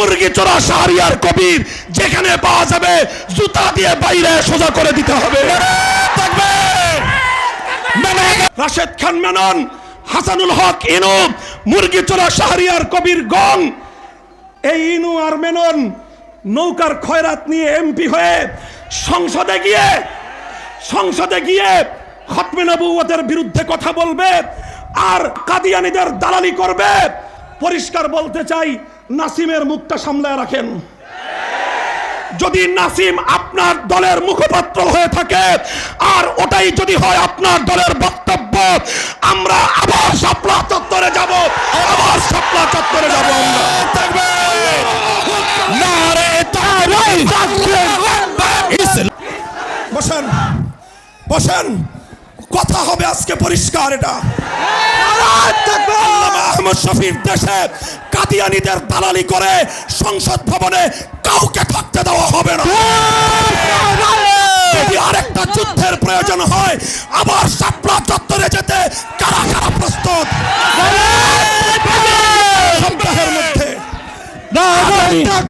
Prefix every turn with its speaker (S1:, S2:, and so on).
S1: মুরগিচোরা শাহরিয়ার কবির যেখানে পাওয়া যাবে জুতা দিয়ে বাইরে সোজা করে দিতে হবে। রাশেদ খান মেনন, হাসানুল হক ইনু, মুরগিচোরা শাহরিয়ার কবির গং, এই ইনু আর মেনন নৌকার খয়রাত নিয়ে এমপি হয়ে সংসদে গিয়ে খতমে নবুয়তের বিরুদ্ধে কথা বলবে আর কাদিয়ানীদের দালালি করবে। পরিষ্কার বলতে চাই, নাসিমের মুখটা সামলায় রাখেন। যদি নাসিম আপনার দলের মুখপাত্র হয়ে থাকে আর ওটাই যদি হয় আপনার দলের বক্তব্য, আমরা আবার শাপলা চত্বরে যাব, বসেন, কথা হবে আজকে পরিষ্কার। এটা আহমদ শফির দেশে কাদিয়ানীদের দালালি করে সংসদ ভবনে কাউকে থাকতে দেওয়া হবে না। যদি আরেকটা যুদ্ধের প্রয়োজন হয়, আবার শাপলা চত্বরে যেতে কারা কারা প্রস্তুত? সপ্তাহের মধ্যে